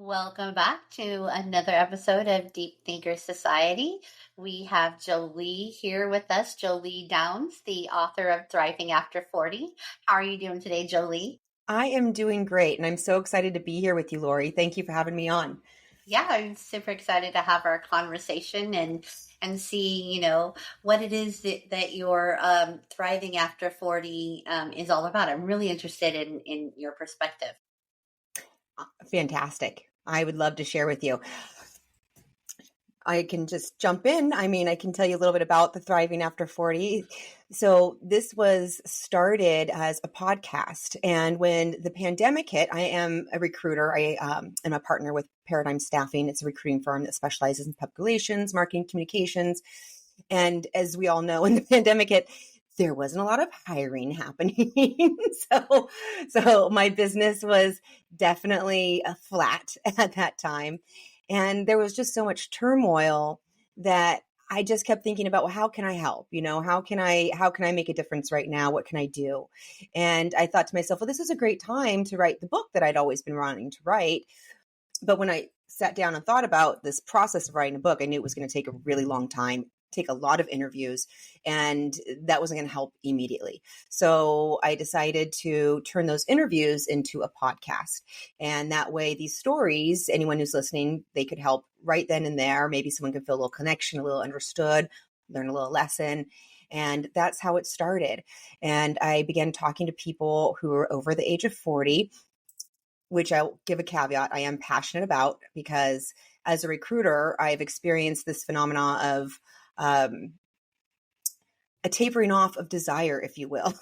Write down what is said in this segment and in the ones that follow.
Welcome back to another episode of Deep Thinker Society. We have Jolie here with us, Jolie Downs, the author of Thriving After 40. How are you doing today, Jolie? I am doing great, and I'm so excited to be here with you, Lori. Thank you for having me on. Yeah, I'm super excited to have our conversation and see, what it is that your Thriving After 40 is all about. I'm really interested in your perspective. Fantastic. I would love to share with you. I can just jump in. I can tell you a little bit about the Thriving After 40. So this was started as a podcast. And when the pandemic hit, I am a recruiter. I am a partner with Paradigm Staffing. It's a recruiting firm that specializes in public relations, marketing, communications. And as we all know, when the pandemic hit, there wasn't a lot of hiring happening. So my business was definitely flat at that time. And there was just so much turmoil that I just kept thinking about, well, how can I help? How can I make a difference right now? What can I do? And I thought to myself, well, this is a great time to write the book that I'd always been wanting to write. But when I sat down and thought about this process of writing a book, I knew it was going to take a really long time, take a lot of interviews, and that wasn't going to help immediately. So I decided to turn those interviews into a podcast. And that way, these stories, anyone who's listening, they could help right then and there. Maybe someone could feel a little connection, a little understood, learn a little lesson. And that's how it started. And I began talking to people who were over the age of 40, which I'll give a caveat, I am passionate about, because as a recruiter, I've experienced this phenomena of a tapering off of desire, if you will.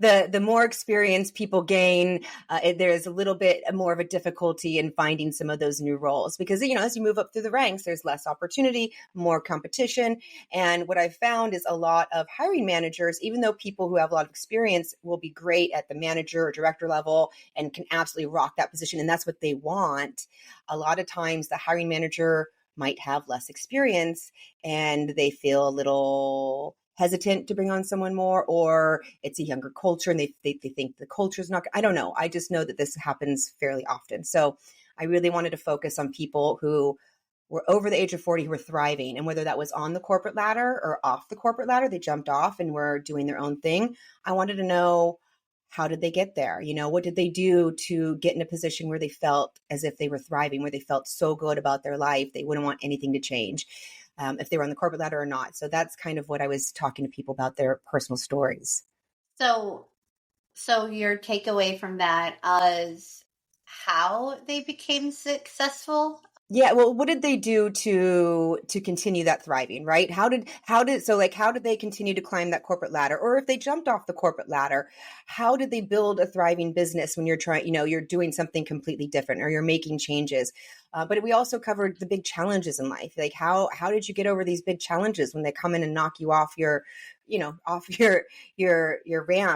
The more experience people gain, there's a little bit more of a difficulty in finding some of those new roles, because, as you move up through the ranks, there's less opportunity, more competition. And what I've found is a lot of hiring managers, even though people who have a lot of experience will be great at the manager or director level and can absolutely rock that position, and that's what they want, a lot of times the hiring manager might have less experience and they feel a little hesitant to bring on someone more, or it's a younger culture and they think the culture is not, I don't know. I just know that this happens fairly often. So I really wanted to focus on people who were over the age of 40 who were thriving, and whether that was on the corporate ladder or off the corporate ladder, they jumped off and were doing their own thing. I wanted to know, how did they get there? What did they do to get in a position where they felt as if they were thriving, where they felt so good about their life, they wouldn't want anything to change, if they were on the corporate ladder or not. So that's kind of what I was talking to people about, their personal stories. So your takeaway from that is how they became successful? Yeah. Well, what did they do to continue that thriving, right? How did they continue to climb that corporate ladder? Or if they jumped off the corporate ladder, how did they build a thriving business when you're trying, you're doing something completely different or you're making changes? But we also covered the big challenges in life. Like how did you get over these big challenges when they come in and knock you off your ramp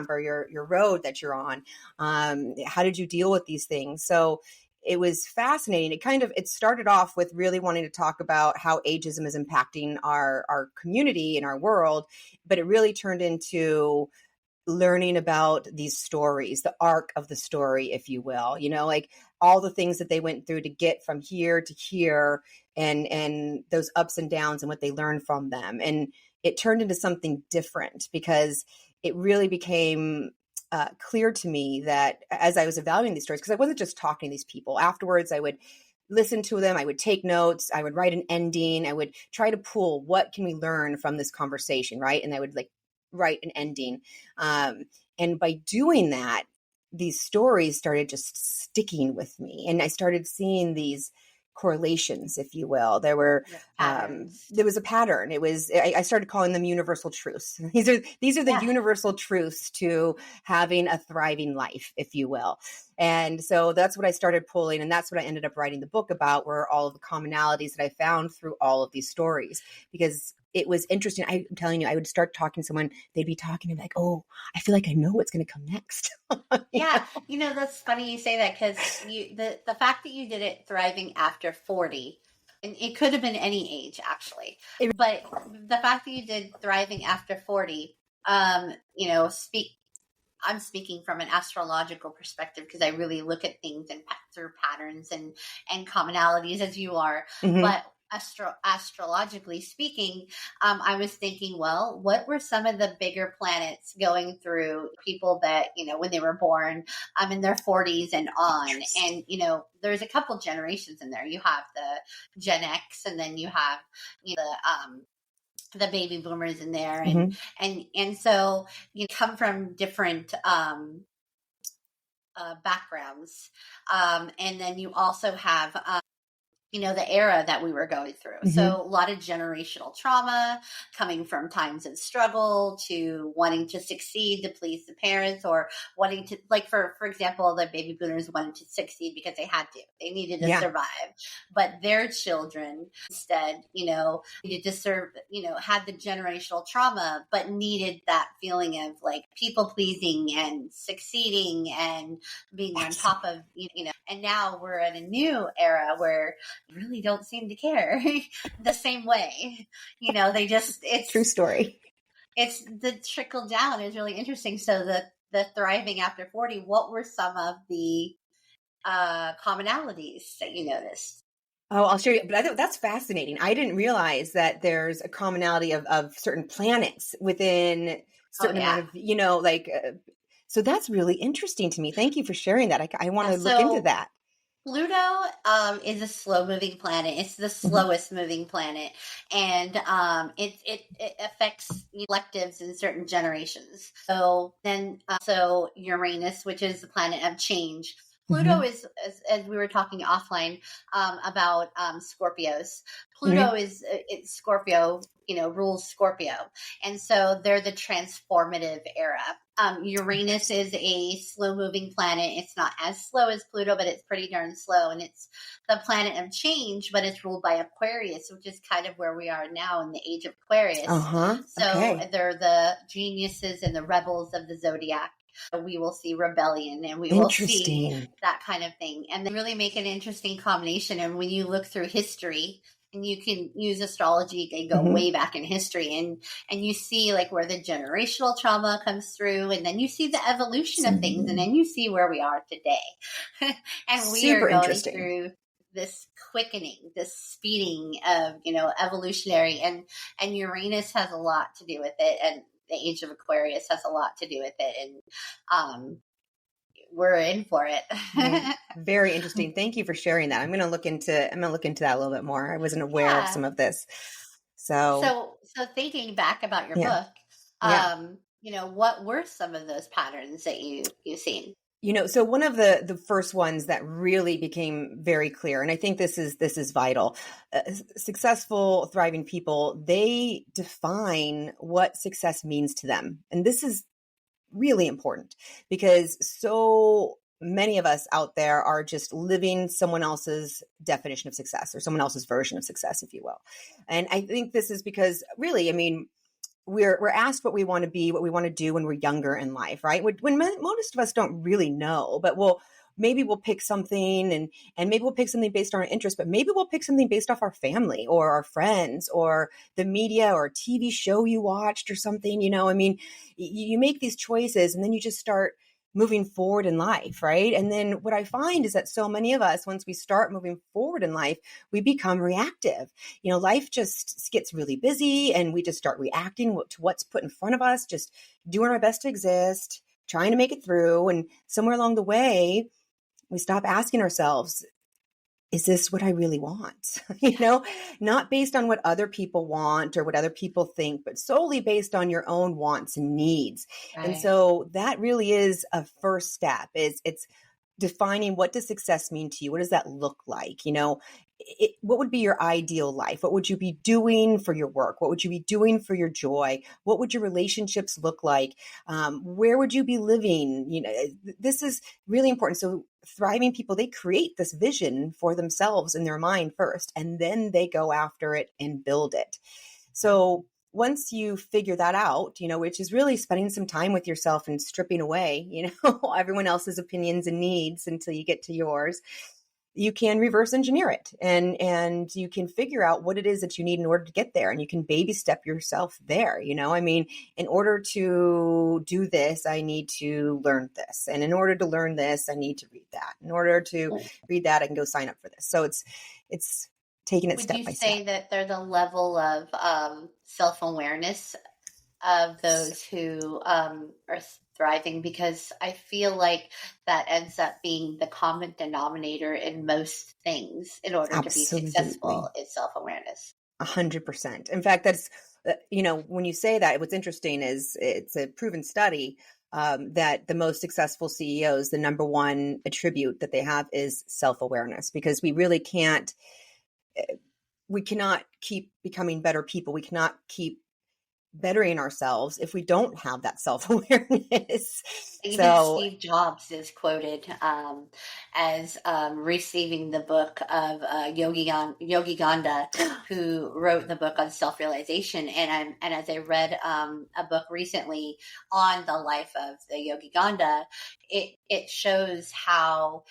or your road that you're on? How did you deal with these things? So it was fascinating. It started off with really wanting to talk about how ageism is impacting our community and our world, but it really turned into learning about these stories, the arc of the story, if you will, like all the things that they went through to get from here to here, and those ups and downs and what they learned from them. And it turned into something different because it really became clear to me that as I was evaluating these stories, because I wasn't just talking to these people, afterwards I would listen to them, I would take notes, I would write an ending, I would try to pull what can we learn from this conversation, right? And I would write an ending. And by doing that, these stories started just sticking with me. And I started seeing these correlations, if you will. There was a pattern. I started calling them universal truths. These are the universal truths to having a thriving life, if you will. And so that's what I started pulling. And that's what I ended up writing the book about, were all of the commonalities that I found through all of these stories, because it was interesting. I'm telling you, I would start talking to someone, they'd be talking and like, oh, I feel like I know what's going to come next. Yeah. That's funny you say that, because the fact that you did it Thriving After 40, and it could have been any age actually, but the fact that you did Thriving After 40, I'm speaking from an astrological perspective, because I really look at things through patterns and commonalities as you are. Mm-hmm. But astrologically speaking, I was thinking, well, what were some of the bigger planets going through people that, when they were born in their 40s and on? And, there's a couple generations in there. You have the Gen X, and then you have the baby boomers in there. And, Mm-hmm. and so you come from different backgrounds. And then you also have the era that we were going through. Mm-hmm. So a lot of generational trauma coming from times of struggle to wanting to succeed to please the parents, or wanting to, like, for example, the baby boomers wanted to succeed because they had to, they needed to survive, but their children instead, needed to serve, had the generational trauma, but needed that feeling of like people pleasing and succeeding and being on top of, and now we're in a new era where really don't seem to care the same way. It's true story. It's the trickle down is really interesting. So the thriving after 40, what were some of the commonalities that you noticed? Oh, I'll show you. But I thought that's fascinating. I didn't realize that there's a commonality of certain planets within certain amount of, so that's really interesting to me. Thank you for sharing that. I want to look into that. Pluto is a slow moving planet. It's the slowest moving planet, and it affects electives in certain generations. So then, so Uranus, which is the planet of change. Pluto is, as we were talking offline about Scorpios. Pluto is Scorpio, rules Scorpio, and so they're the transformative era. Uranus is a slow-moving planet. It's not as slow as Pluto, but it's pretty darn slow, and it's the planet of change, but it's ruled by Aquarius, which is kind of where we are now in the age of Aquarius. So they're the geniuses and the rebels of the zodiac. We will see rebellion, and we will see that kind of thing. And they really make an interesting combination. And when you look through history, and you can use astrology and go way back in history, and you see like where the generational trauma comes through, and then you see the evolution of things, and then you see where we are today. And we are going through this quickening, this speeding of, evolutionary, and Uranus has a lot to do with it. And the age of Aquarius has a lot to do with it. And, we're in for it. Very interesting. Thank you for sharing that. I'm going to look into that a little bit more. I wasn't aware of some of this. So thinking back about your book, what were some of those patterns that you've seen? So one of the first ones that really became very clear, and I think this is vital, successful, thriving people, they define what success means to them. And this is really important because so many of us out there are just living someone else's definition of success, or someone else's version of success, if you will. And I think this is because really, we're asked what we want to be, what we want to do when we're younger in life, right? When most of us don't really know, but maybe we'll pick something and maybe we'll pick something based on our interest, but maybe we'll pick something based off our family or our friends or the media or a TV show you watched or something, you make these choices and then you just start moving forward in life, right? And then what I find is that so many of us, once we start moving forward in life, we become reactive. Life just gets really busy and we just start reacting to what's put in front of us, just doing our best to exist, trying to make it through. And somewhere along the way, we stop asking ourselves, is this what I really want? Not based on what other people want or what other people think, but solely based on your own wants and needs. Right. And so that really is a first step. It's defining, what does success mean to you? What does that look like? What would be your ideal life? What would you be doing for your work? What would you be doing for your joy? What would your relationships look like? Where would you be living? This is really important. So thriving people, they create this vision for themselves in their mind first, and then they go after it and build it. So once you figure that out, which is really spending some time with yourself and stripping away, everyone else's opinions and needs until you get to yours. you can reverse engineer it, and you can figure out what it is that you need in order to get there, and you can baby step yourself there. I mean, in order to do this, I need to learn this, and in order to learn this, I need to read that. In order to read that, I can go sign up for this. So it's taking it Would step you by say step. that they're the level of self-awareness of those who are thriving? Because I feel like that ends up being the common denominator in most things in order to be successful Absolutely. is self-awareness. 100%. In fact, that's, when you say that, what's interesting is it's a proven study that the most successful CEOs, the number one attribute that they have is self-awareness, because we cannot keep becoming better people. We cannot keep bettering ourselves if we don't have that self-awareness. Even So Steve Jobs is quoted as receiving the book of Yogi Gandha, who wrote the book on self-realization. And as I read a book recently on the life of the Yogi Gandha, it shows how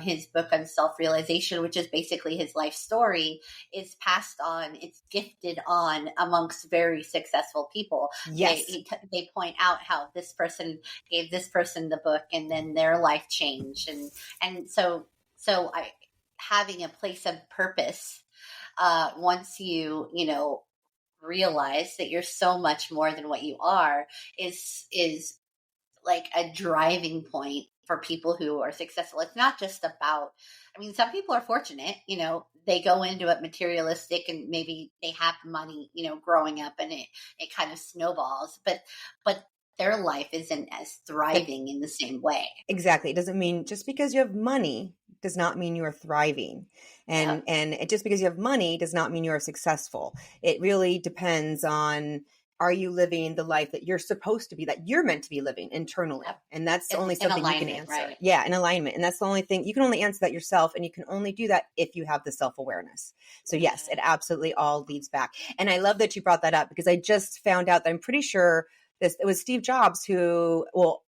his book on self-realization, which is basically his life story, is passed on. It's gifted on amongst very successul people. yes, They point out how this person gave this person the book and then their life changed. And so I having a place of purpose, once you realize that you're so much more than what you are, is like a driving point for people who are successful. It's not just about, I mean, some people are fortunate, they go into it materialistic and maybe they have money, growing up, and it kind of snowballs, but their life isn't as thriving in the same way. exactly. It doesn't mean just because you have money does not mean you are thriving. Yeah. And just because you have money does not mean you are successful. It really depends on, are you living the life that you're supposed to be, that you're meant to be living internally? Yep. And that's only In something you can alignment, answer. right? Yeah, in alignment. And that's the only thing, you can only answer that yourself, and you can only do that if you have the self-awareness. So yes, it absolutely all leads back. And I love that you brought that up, because I just found out that I'm pretty sure it was Steve Jobs who, well,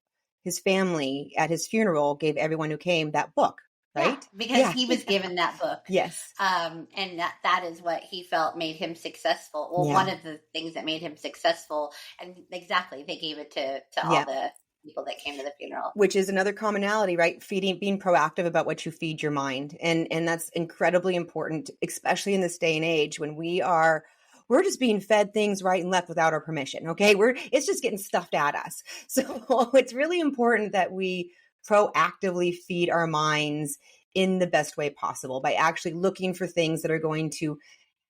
his family at his funeral gave everyone who came that book, Yeah, right? because Yeah. he was given that book. Yes. And that is what he felt made him successful. Well, Yeah. one of the things that made him successful, and exactly, they gave it to all Yeah. the people that came to the funeral. Which is another commonality, right? Being proactive about what you feed your mind. And that's incredibly important, especially in this day and age when we're just being fed things right and left without our permission. Okay. It's just getting stuffed at us. So it's really important that we proactively feed our minds in the best way possible by actually looking for things that are going to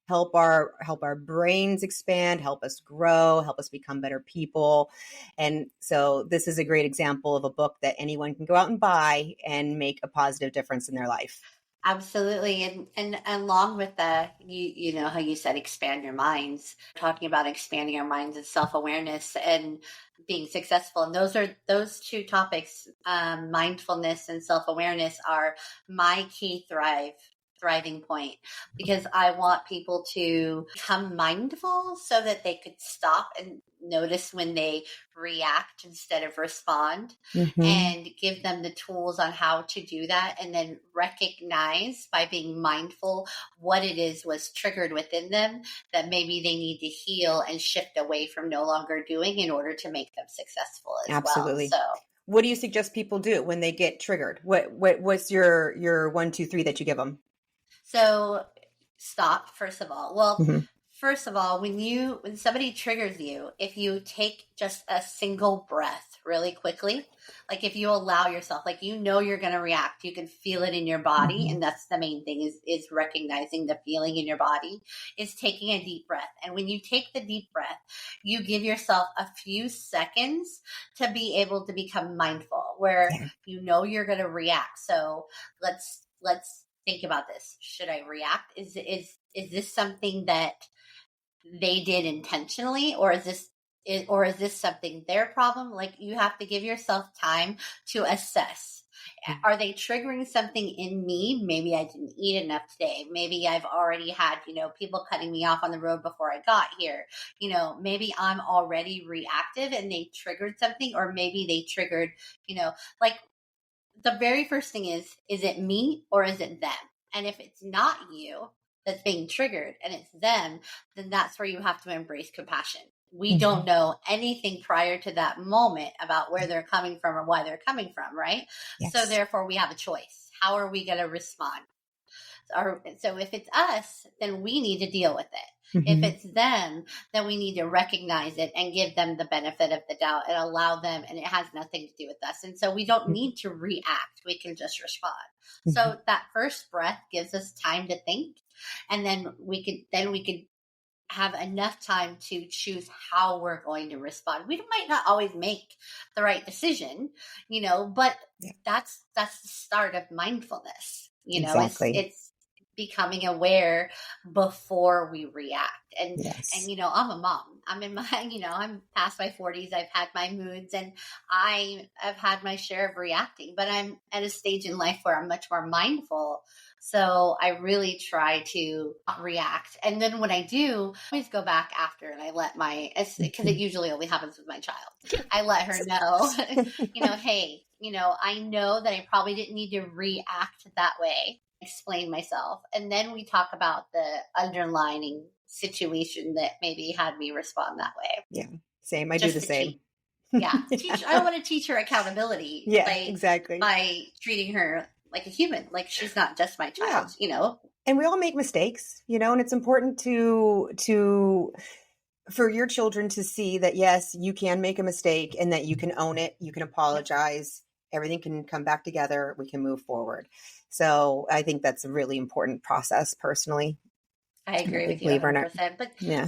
help our brains expand, help us grow, help us become better people. And so this is a great example of a book that anyone can go out and buy and make a positive difference in their life. Absolutely. And along with that, you know how you said expand your minds, talking about expanding our minds and self-awareness and being successful. And those two topics, mindfulness and self-awareness, are my key thriving point, because I want people to become mindful so that they could stop and notice when they react instead of respond, and give them the tools on how to do that, and then recognize by being mindful what it is was triggered within them that maybe they need to heal and shift away from no longer doing in order to make them successful as Absolutely. well. So what do you suggest people do when they get triggered? What's your 1, 2, 3 that you give them? So stop, first of all. Well, Mm-hmm. first of all, when somebody triggers you, if you take just a single breath really quickly, like if you allow yourself, like you're going to react, you can feel it in your body, Mm-hmm. and that's the main thing is recognizing the feeling in your body, is taking a deep breath. And when you take the deep breath, you give yourself a few seconds to be able to become mindful, where Yeah. you're going to react. So let's think about this. Should I react? Is this something that they did intentionally, or is this something their problem? Like, you have to give yourself time to assess. Are they triggering something in me? Maybe I didn't eat enough today. Maybe I've already had, people cutting me off on the road before I got here. Maybe I'm already reactive and they triggered something, or maybe they triggered, like the very first thing is it me or is it them? And if it's not you that's being triggered and it's them, then that's where you have to embrace compassion. We don't know anything prior to that moment about where they're coming from or why they're coming from, right? Yes. So therefore we have a choice. How are we going to respond? So if it's us, then we need to deal with it. If it's them, then we need to recognize it and give them the benefit of the doubt and allow them, and it has nothing to do with us. And so we don't need to react. We can just respond. So that first breath gives us time to think, and then we could have enough time to choose how we're going to respond. We might not always make the right decision, but that's the start of mindfulness. Exactly. It's becoming aware before we react. And I'm a mom. I'm in my, I'm past my 40s. I've had my moods and I have had my share of reacting, but I'm at a stage in life where I'm much more mindful. So I really try to not react. And then when I do, I always go back after and I let because it usually only happens with my child. I let her know, hey, I know that I probably didn't need to react that way. Explain myself. And then we talk about the underlying situation that maybe had me respond that way. Yeah. Same. I do the same. I don't want to teach her accountability. Exactly. By treating her like a human, like she's not just my child, And we all make mistakes, and it's important for your children to see that, yes, you can make a mistake and that you can own it. You can apologize. Everything can come back together. We can move forward. So I think that's a really important process personally. I agree with you 100%.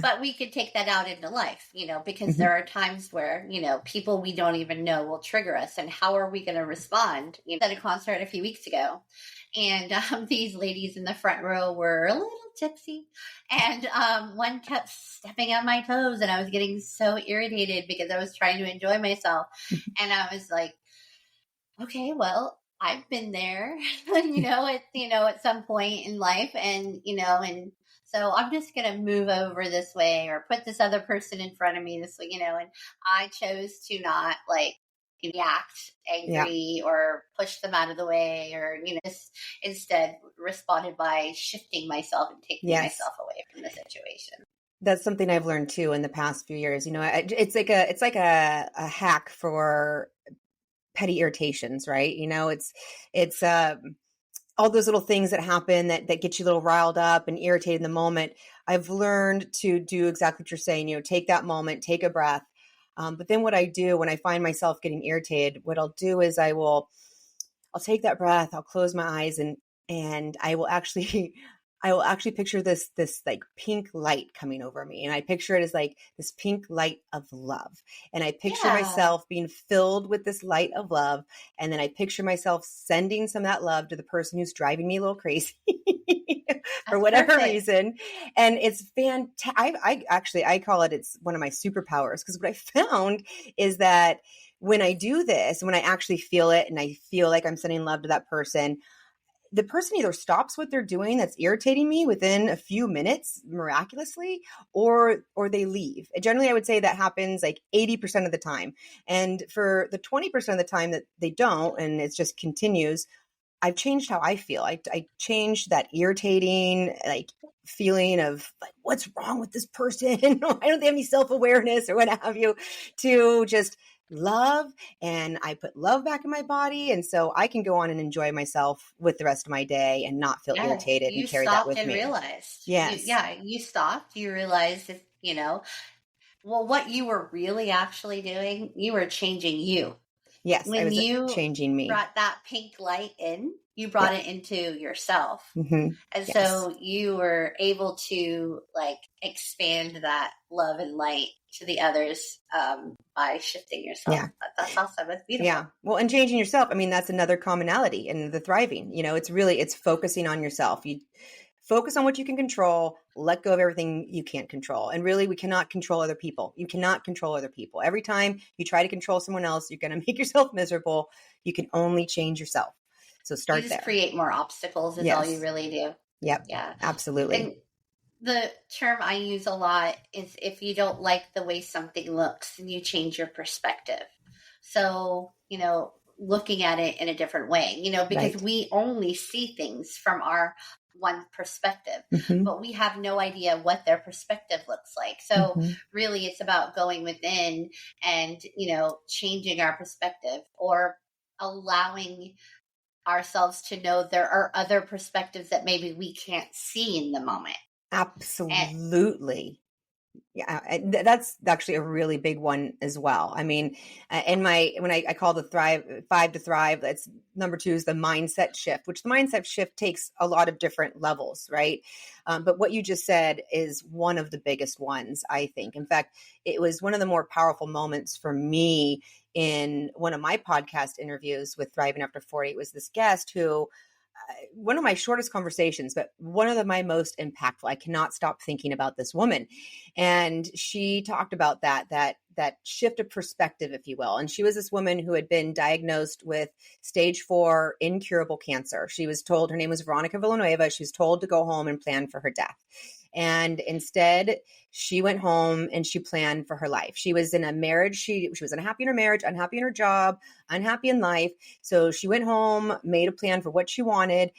But we could take that out into life, because there are times where, people we don't even know will trigger us. And how are we going to respond? At a concert a few weeks ago, and these ladies in the front row were a little tipsy. And one kept stepping on my toes. And I was getting so irritated because I was trying to enjoy myself. And I was like, okay, well, I've been there, at some point in life, and so I'm just going to move over this way or put this other person in front of me this way, and I chose to not react angry or push them out of the way or, just instead responded by shifting myself and taking myself away from the situation. That's something I've learned too in the past few years. It's like a hack for petty irritations, right? It's all those little things that happen that get you a little riled up and irritated in the moment. I've learned to do exactly what you're saying, take that moment, take a breath. But then what I do when I find myself getting irritated, what I'll do is I'll take that breath, I'll close my eyes and I will actually picture this like pink light coming over me. And I picture it as like this pink light of love. And I picture myself being filled with this light of love. And then I picture myself sending some of that love to the person who's driving me a little crazy for whatever reason. And it's fantastic. I call it's one of my superpowers, because what I found is that when I do this, when I actually feel it and I feel like I'm sending love to that person, the person either stops what they're doing that's irritating me within a few minutes miraculously, or they leave. Generally, I would say that happens like 80% of the time. And for the 20% of the time that they don't, and it just continues, I've changed how I feel. I changed that irritating feeling of what's wrong with this person? Why don't they have any self-awareness or what have you, to just love, and I put love back in my body, and so I can go on and enjoy myself with the rest of my day and not feel irritated and carry that with me. Realized. Yes. You stopped. You realized, what you were really actually doing, you were changing you. Yes, I was changing me. Brought that pink light in, you brought it into yourself. And so you were able to expand that love and light to the others by shifting yourself. Yeah. That's awesome. That's beautiful. Yeah. Well, and changing yourself, that's another commonality in the thriving. It's focusing on yourself. You focus on what you can control, let go of everything you can't control. And really, we cannot control other people. You cannot control other people. Every time you try to control someone else, you're going to make yourself miserable. You can only change yourself. So start there. Create more obstacles is all you really do. Yep. Yeah. Absolutely. And the term I use a lot is, if you don't like the way something looks, then you change your perspective. So, looking at it in a different way, because Right. we only see things from our one perspective, Mm-hmm. but we have no idea what their perspective looks like. So Mm-hmm. really it's about going within and, changing our perspective, or allowing ourselves to know there are other perspectives that maybe we can't see in the moment. And Absolutely. Yeah, that's actually a really big one as well. I mean, when I call the thrive 5 to thrive, that's number 2 is the mindset shift, which the mindset shift takes a lot of different levels, right? But what you just said is one of the biggest ones, I think. In fact, it was one of the more powerful moments for me in one of my podcast interviews with Thriving After 40. It was this guest who one of my shortest conversations, but one of my most impactful. I cannot stop thinking about this woman. And she talked about that shift of perspective, if you will. And she was this woman who had been diagnosed with stage 4 incurable cancer. She was told, her name was Veronica Villanueva. She was told to go home and plan for her death. And instead, she went home and she planned for her life. She was in a marriage. She was unhappy in her marriage, unhappy in her job, unhappy in life. So she went home, made a plan for what she wanted,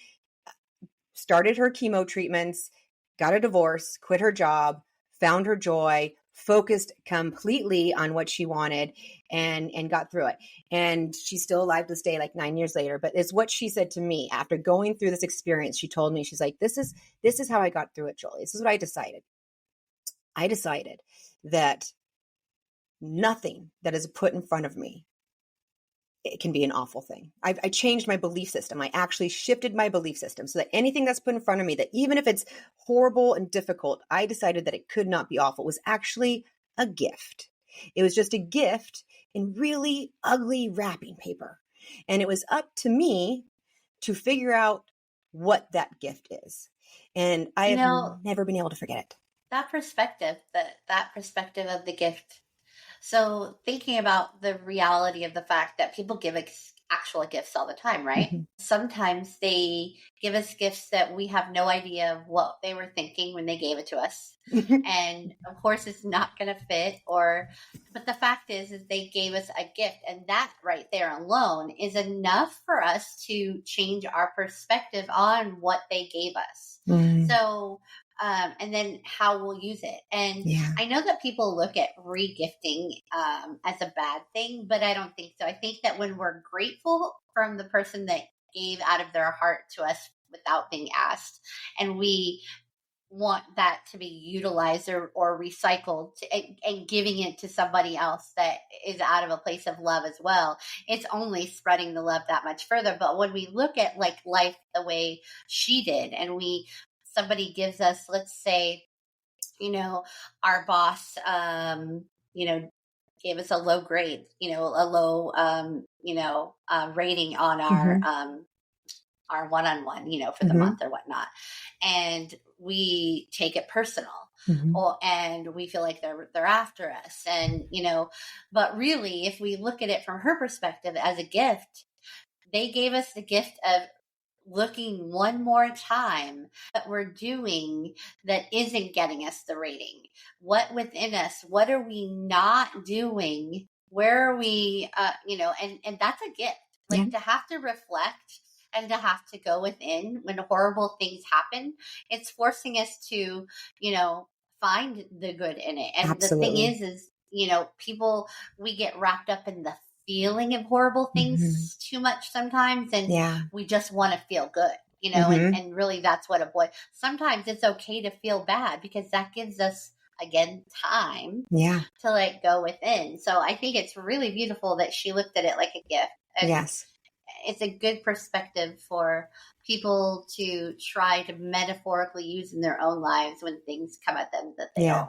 started her chemo treatments, got a divorce, quit her job, found her joy, focused completely on what she wanted, and got through it. And she's still alive to this day, like 9 years later. But it's what she said to me after going through this experience. She told me, she's like, this is how I got through it, Jolie. This is what I decided. I decided that nothing that is put in front of me, it can be an awful thing. I changed my belief system. I actually shifted my belief system so that anything that's put in front of me, that even if it's horrible and difficult, I decided that it could not be awful. It was actually a gift. It was just a gift in really ugly wrapping paper. And it was up to me to figure out what that gift is. And I you have know never been able to forget it. that perspective of the gift. So thinking about the reality of the fact that people give actual gifts all the time, right? Mm-hmm. Sometimes they give us gifts that we have no idea what they were thinking when they gave it to us. And of course it's not going to fit, but the fact is they gave us a gift, and that right there alone is enough for us to change our perspective on what they gave us. Mm, So and then how we'll use it. And yeah. I know that people look at regifting as a bad thing, but I don't think so. I think that when we're grateful from the person that gave out of their heart to us without being asked, and we want that to be utilized or recycled and giving it to somebody else that is out of a place of love as well, it's only spreading the love that much further. But when we look at like life the way she did, and somebody gives us, let's say, our boss, gave us a low grade, a low, rating on Mm-hmm. our one-on-one, for the Mm-hmm. month or whatnot. And we take it personal, Mm-hmm. and we feel like they're after us. And, but really, if we look at it from her perspective as a gift, they gave us the gift of looking one more time that we're doing that isn't getting us the rating. What within us, what are we not doing? Where are we, and that's a gift. Yeah. Like to have to reflect and to have to go within when horrible things happen, it's forcing us to, find the good in it. And the thing Absolutely. is, people, we get wrapped up in the feeling of horrible Mm-hmm. things too much sometimes. And Yeah. we just want to feel good, Mm-hmm. and really that's what a boy, sometimes it's okay to feel bad because that gives us, again, time Yeah. to like go within. So I think it's really beautiful that she looked at it like a gift. And Yes. it's a good perspective for people to try to metaphorically use in their own lives when things come at them that they Yeah.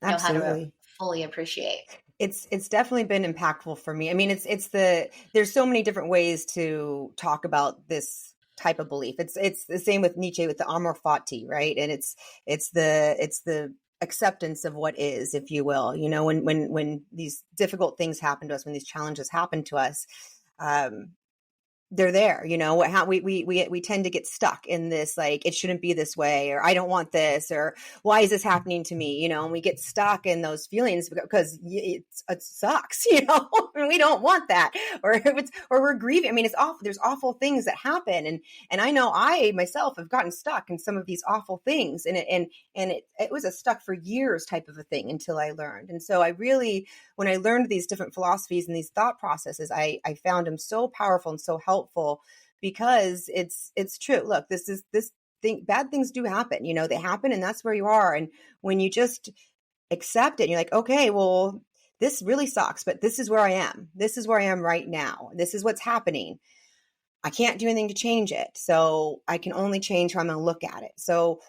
don't know how to Absolutely. fully appreciate. It's definitely been impactful for me. I mean, there's so many different ways to talk about this type of belief. It's the same with Nietzsche with the amor fati, right? And it's the acceptance of what is, if you will. When these difficult things happen to us, when these challenges happen to us, they're there, how we tend to get stuck in this, like, it shouldn't be this way, or I don't want this, or why is this happening to me, and we get stuck in those feelings because it sucks, and we don't want that, or we're grieving. I mean, it's awful. There's awful things that happen, and I know I myself have gotten stuck in some of these awful things, and it was a stuck for years type of a thing until I learned. And so when I learned these different philosophies and these thought processes, I found them so powerful and so helpful, because it's true. Look, this thing, bad things do happen, they happen, and that's where you are. And when you just accept it, you're like, okay, well, this really sucks, but this is where I am. This is where I am right now. This is what's happening. I can't do anything to change it. So I can only change how I'm going to look at it. So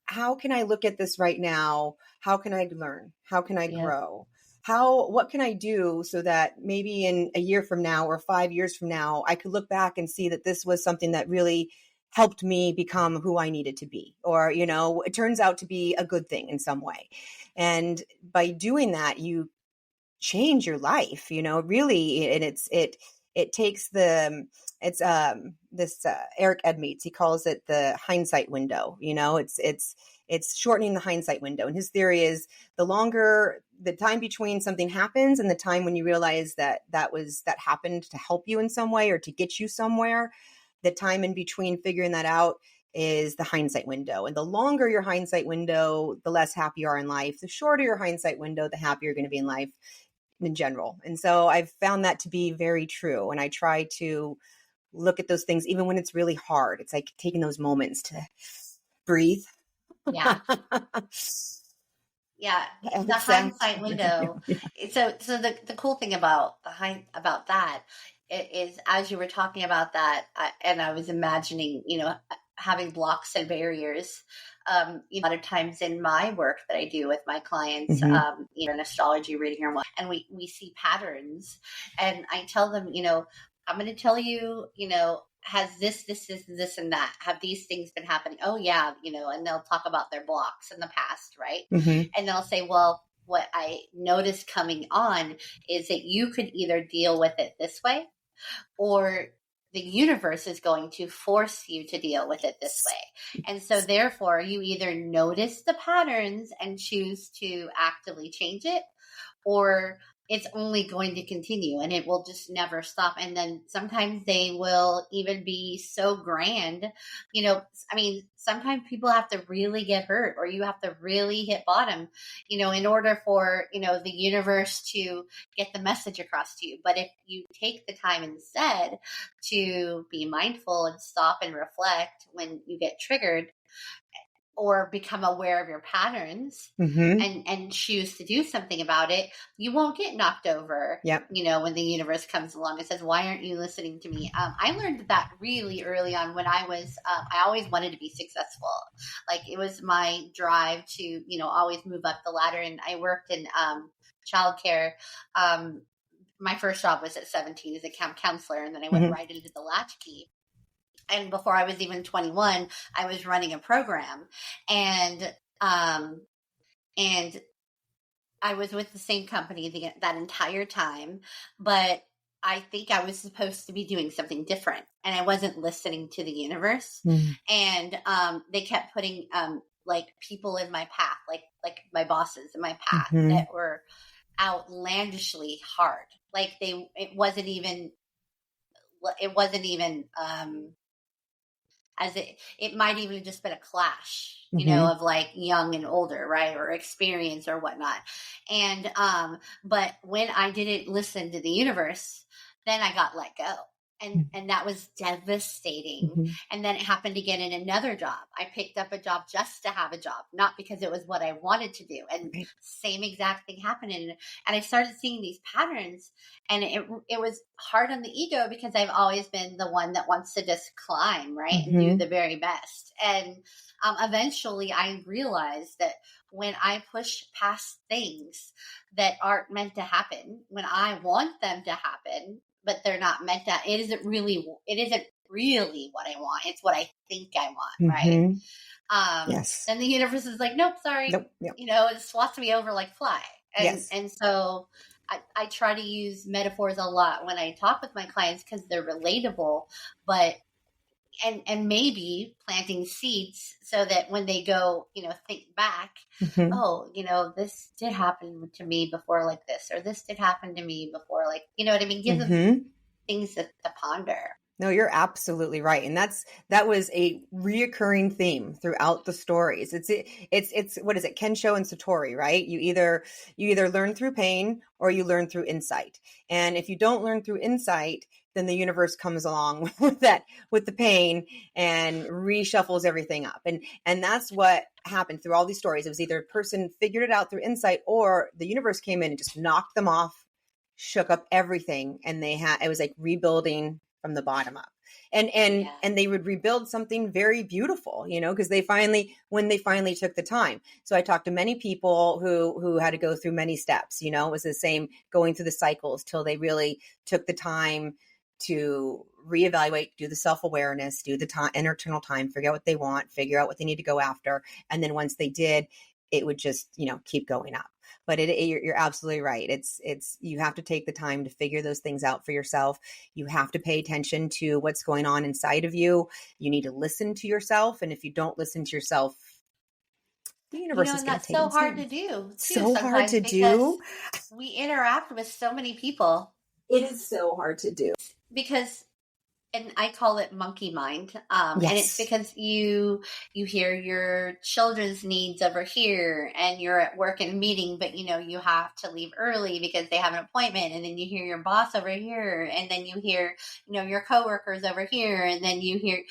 how can I look at this right now? How can I learn? How can I grow? What can I do so that maybe in a year from now or 5 years from now, I could look back and see that this was something that really helped me become who I needed to be, or, it turns out to be a good thing in some way. And by doing that, you change your life, really. And it takes this Eric Edmeades, he calls it the hindsight window. It's shortening the hindsight window. And his theory is the longer the time between something happens and the time when you realize that happened to help you in some way or to get you somewhere, the time in between figuring that out is the hindsight window. And the longer your hindsight window, the less happy you are in life. The shorter your hindsight window, the happier you're going to be in life in general. And so I've found that to be very true. And I try to look at those things even when it's really hard. It's like taking those moments to breathe. Yeah. Yeah. The hindsight window. So the cool thing about that is, as you were talking about that, and I was imagining, having blocks and barriers, a lot of times in my work that I do with my clients, an astrology reading or what, and we see patterns, and I tell them, I'm going to tell you, has this, and that, have these things been happening? Oh yeah. And they'll talk about their blocks in the past. Right. And they'll say, well, what I noticed coming on is that you could either deal with it this way, or the universe is going to force you to deal with it this way. And so therefore you either notice the patterns and choose to actively change it, or it's only going to continue and it will just never stop. And then sometimes they will even be so grand, sometimes people have to really get hurt, or you have to really hit bottom, in order for, the universe to get the message across to you. But if you take the time instead to be mindful and stop and reflect when you get triggered, or become aware of your patterns, and choose to do something about it, you won't get knocked over. When the universe comes along and says, why aren't you listening to me? I learned that really early on when I was, I always wanted to be successful. Like, it was my drive to, always move up the ladder. And I worked in childcare. My first job was at 17 as a camp counselor, and then I went right into the latchkey. And before I was even 21, I was running a program, and I was with the same company that entire time, but I think I was supposed to be doing something different, and I wasn't listening to the universe. And they kept putting like people in my path, like my bosses in my path that were outlandishly hard. Like it wasn't even as it might even just been a clash, of like young and older, right? Or experience or whatnot. And, but when I didn't listen to the universe, then I got let go. And that was devastating. And then it happened again in another job. I picked up a job just to have a job, not because it was what I wanted to do. And same exact thing happened. And I started seeing these patterns, and it was hard on the ego, because I've always been the one that wants to just climb, right? And do the very best. And eventually I realized that when I push past things that aren't meant to happen, when I want them to happen, but they're not meant to, it isn't really what I want. It's what I think I want. Right. Yes. Then the universe is like, nope, sorry. Nope. It swats me over like fly. And so I try to use metaphors a lot when I talk with my clients because they're relatable, but and maybe planting seeds so that when they go, think back, Mm-hmm. oh, this did happen to me before like this, or this did happen to me before, like, you know what I mean? Give them Mm-hmm. things to ponder. No, you're absolutely right. And that was a reoccurring theme throughout the stories. It's what is it? Kensho and Satori, right? You either learn through pain or you learn through insight. And if you don't learn through insight, then the universe comes along with the pain and reshuffles everything up. And that's what happened through all these stories. It was either a person figured it out through insight or the universe came in and just knocked them off, shook up everything, and it was like rebuilding from the bottom up. And they would rebuild something very beautiful, because when they finally took the time. So I talked to many people who had to go through many steps. It was the same going through the cycles till they really took the time to reevaluate, do the self-awareness, do the internal time, figure out what they want, figure out what they need to go after. And then once they did, it would just, keep going up. But you're absolutely right. It's you have to take the time to figure those things out for yourself. You have to pay attention to what's going on inside of you. You need to listen to yourself. And if you don't listen to yourself, the universe is going to take it. That's so hard to do. So hard to do. We interact with so many people. It is so hard to do. Because, and I call it monkey mind. Yes. And it's because you hear your children's needs over here and you're at work in a meeting, but you have to leave early because they have an appointment. And then you hear your boss over here. And then you hear, your coworkers over here. And then you hear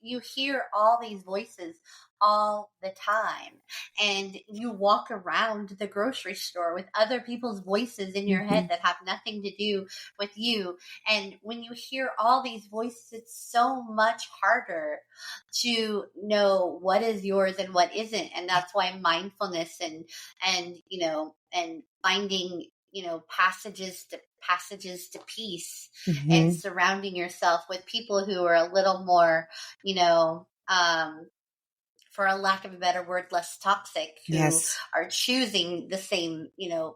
you hear all these voices all the time, and you walk around the grocery store with other people's voices in your head that have nothing to do with you. And when you hear all these voices, it's so much harder to know what is yours and what isn't. And that's why mindfulness and finding passages to peace and surrounding yourself with people who are a little more for a lack of a better word, less toxic, who are choosing the same,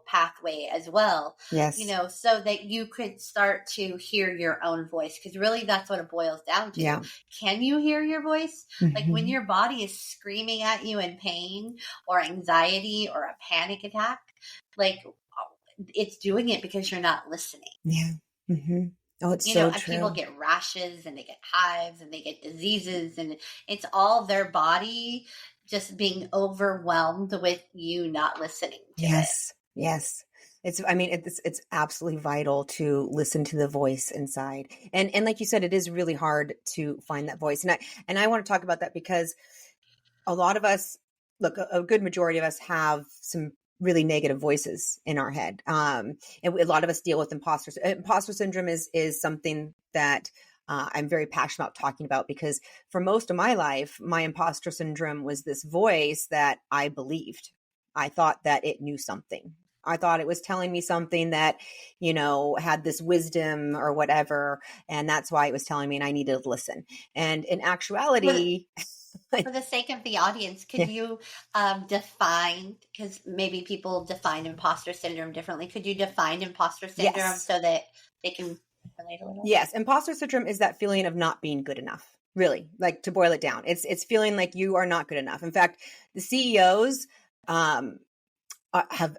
pathway as well. Yes. So that you could start to hear your own voice. Because really that's what it boils down to. Yeah. Can you hear your voice? Like when your body is screaming at you in pain or anxiety or a panic attack, like it's doing it because you're not listening. Yeah. Mm-hmm. Oh, it's so true. People get rashes and they get hives and they get diseases, and it's all their body just being overwhelmed with you not listening to it. Yes. It's absolutely vital to listen to the voice inside. And like you said, it is really hard to find that voice. And I want to talk about that because a lot of us, a good majority of us have some really negative voices in our head. And a lot of us deal with imposter. Imposter syndrome is something that I'm very passionate about talking about, because for most of my life, my imposter syndrome was this voice that I believed. I thought that it knew something. I thought it was telling me something that, had this wisdom or whatever. And that's why it was telling me, and I needed to listen. And in actuality, for the sake of the audience, could you define, because maybe people define imposter syndrome differently. Could you define imposter syndrome so that they can relate a little? Yes. Imposter syndrome is that feeling of not being good enough. Really, like, to boil it down, it's feeling like you are not good enough. In fact, the CEOs have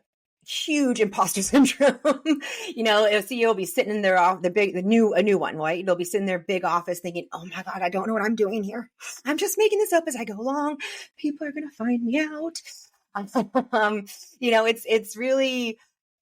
huge imposter syndrome. A CEO will be sitting in a new one, right? They'll be sitting in their big office thinking, oh my God, I don't know what I'm doing here. I'm just making this up as I go along. People are going to find me out. It's really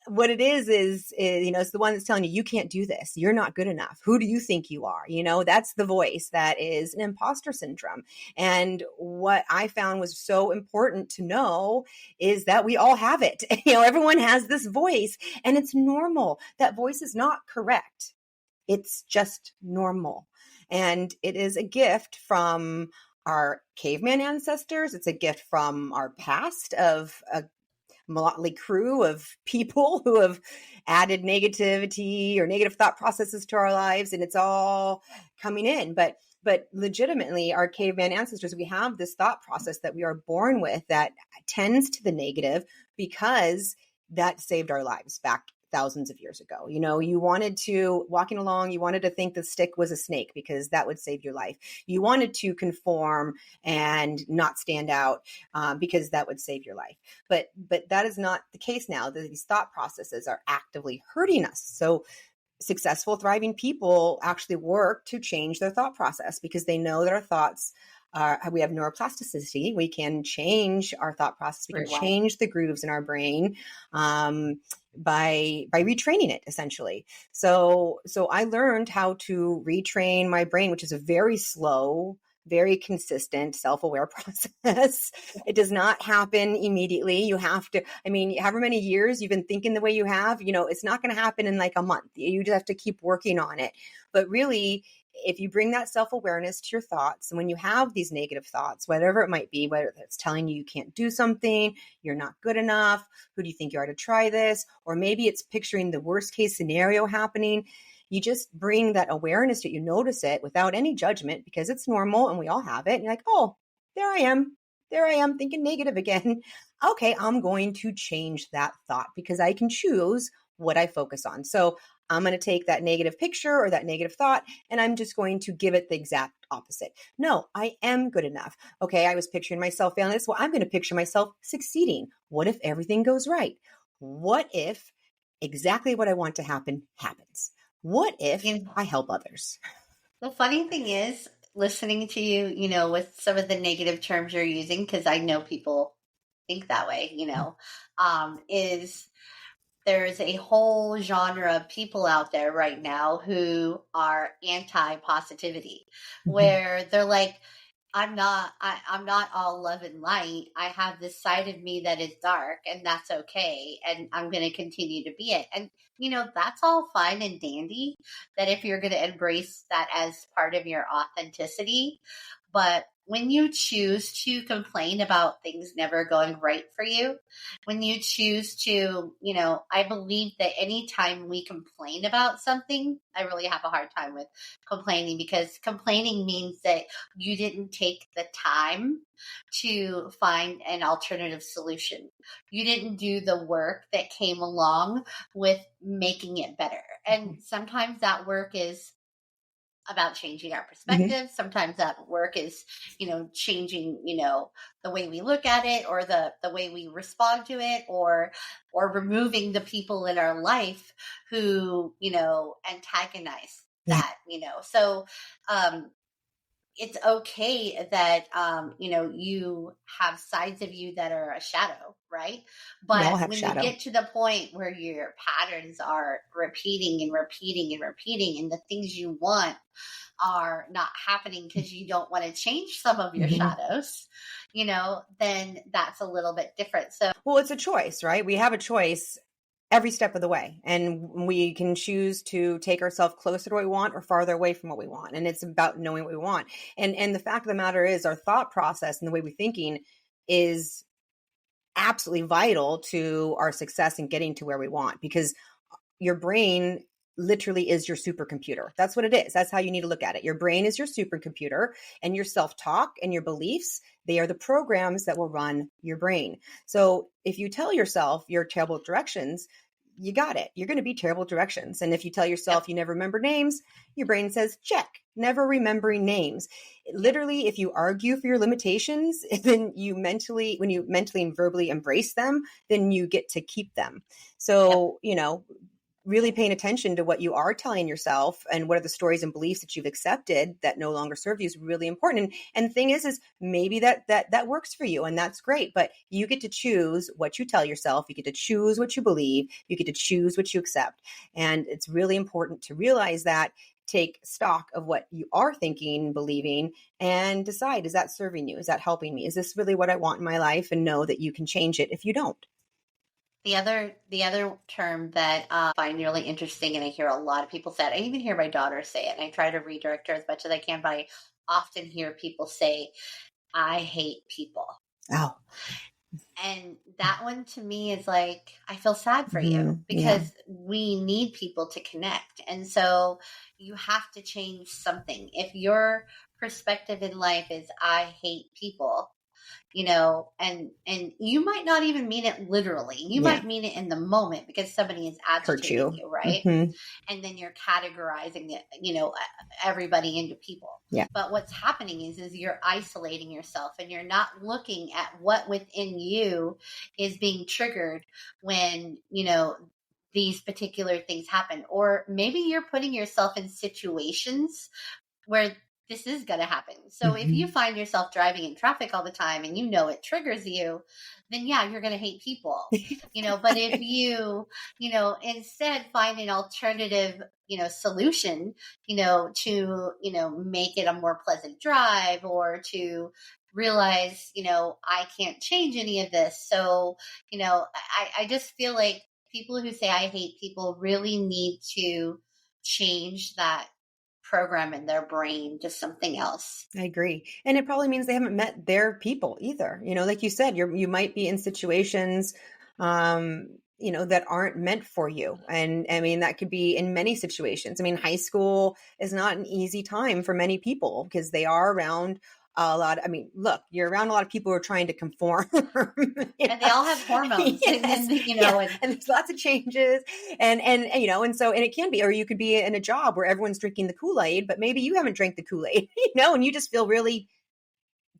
what it is, it's the one that's telling you can't do this. You're not good enough. Who do you think you are? That's the voice that is an imposter syndrome. And what I found was so important to know is that we all have it. Everyone has this voice, and it's normal. That voice is not correct. It's just normal. And it is a gift from our caveman ancestors. It's a gift from our past of a motley crew of people who have added negativity or negative thought processes to our lives, and it's all coming in. But legitimately, our caveman ancestors, we have this thought process that we are born with that tends to the negative because that saved our lives back thousands of years ago. You wanted to, walking along, you wanted to think the stick was a snake because that would save your life. You wanted to conform and not stand out because that would save your life. But that is not the case now. These thought processes are actively hurting us. So successful, thriving people actually work to change their thought process because they know that our thoughts we have neuroplasticity. We can change our thought process. We can change the grooves in our brain by retraining it, essentially. So I learned how to retrain my brain, which is a very slow, very consistent, self-aware process. It does not happen immediately. You have to, however many years you've been thinking the way you have, it's not going to happen in like a month. You just have to keep working on it. But really, if you bring that self-awareness to your thoughts, and when you have these negative thoughts, whatever it might be, whether it's telling you can't do something, you're not good enough, who do you think you are to try this? Or maybe it's picturing the worst case scenario happening. You just bring that awareness that you notice it without any judgment because it's normal and we all have it. And you're like, oh, there I am thinking negative again. Okay, I'm going to change that thought because I can choose what I focus on. So I'm going to take that negative picture or that negative thought, and I'm just going to give it the exact opposite. No, I am good enough. Okay, I was picturing myself failing this. Well, I'm going to picture myself succeeding. What if everything goes right? What if exactly what I want to happen happens? What if I help others? The funny thing is, listening to you, with some of the negative terms you're using, because I know people think that way, is there's a whole genre of people out there right now who are anti-positivity, where they're like, I'm not all love and light. I have this side of me that is dark, and that's okay. And I'm going to continue to be it. And, that's all fine and dandy, that if you're going to embrace that as part of your authenticity. But when you choose to complain about things never going right for you, when you choose to, I believe that anytime we complain about something, I really have a hard time with complaining, because complaining means that you didn't take the time to find an alternative solution. You didn't do the work that came along with making it better. And sometimes that work is about changing our perspective. Sometimes that work is, changing, the way we look at it, or the way we respond to it, or removing the people in our life who, antagonize that, So, it's okay that, you have sides of you that are a shadow, right? But when you get to the point where your patterns are repeating and repeating and repeating, and the things you want are not happening because you don't want to change some of your shadows, then that's a little bit different. So, well, it's a choice, right? We have a choice every step of the way, and we can choose to take ourselves closer to what we want or farther away from what we want. And it's about knowing what we want. And the fact of the matter is, our thought process and the way we're thinking is absolutely vital to our success in getting to where we want, because your brain literally is your supercomputer. That's what it is. That's how you need to look at it. Your brain is your supercomputer, and your self-talk and your beliefs, they are the programs that will run your brain. So if you tell yourself you're terrible at directions, you got it. You're going to be terrible directions. And if you tell yourself you never remember names, your brain says, check, never remembering names. Literally, if you argue for your limitations, then when you mentally and verbally embrace them, then you get to keep them. So, really paying attention to what you are telling yourself and what are the stories and beliefs that you've accepted that no longer serve you is really important. And the thing is maybe that works for you, and that's great, but you get to choose what you tell yourself. You get to choose what you believe. You get to choose what you accept. And it's really important to realize that, take stock of what you are thinking, believing, and decide, is that serving you? Is that helping me? Is this really what I want in my life? And know that you can change it if you don't. The other term that I find really interesting, and I hear a lot of people say it, I even hear my daughter say it, and I try to redirect her as much as I can, but I often hear people say, I hate people. Oh. And that one to me is like, I feel sad for you, because we need people to connect. And so you have to change something. If your perspective in life is, I hate people, and you might not even mean it literally. You might mean it in the moment because somebody is agitating you, right? Mm-hmm. And then you're categorizing it, everybody into people. Yeah. But what's happening is you're isolating yourself and you're not looking at what within you is being triggered when, these particular things happen. Or maybe you're putting yourself in situations where this is going to happen. So if you find yourself driving in traffic all the time and it triggers you, then yeah, you're going to hate people, but if you, instead find an alternative, solution, to, make it a more pleasant drive or to realize, I can't change any of this. So, I just feel like people who say I hate people really need to change that program in their brain to something else. I agree. And it probably means they haven't met their people either. Like you said, you might be in situations, that aren't meant for you. And I mean, that could be in many situations. I mean, high school is not an easy time for many people because they are around a lot. I mean, look, you're around a lot of people who are trying to conform. And they all have hormones. Yes. And there's lots of changes. And it can be, or you could be in a job where everyone's drinking the Kool-Aid, but maybe you haven't drank the Kool-Aid, and you just feel really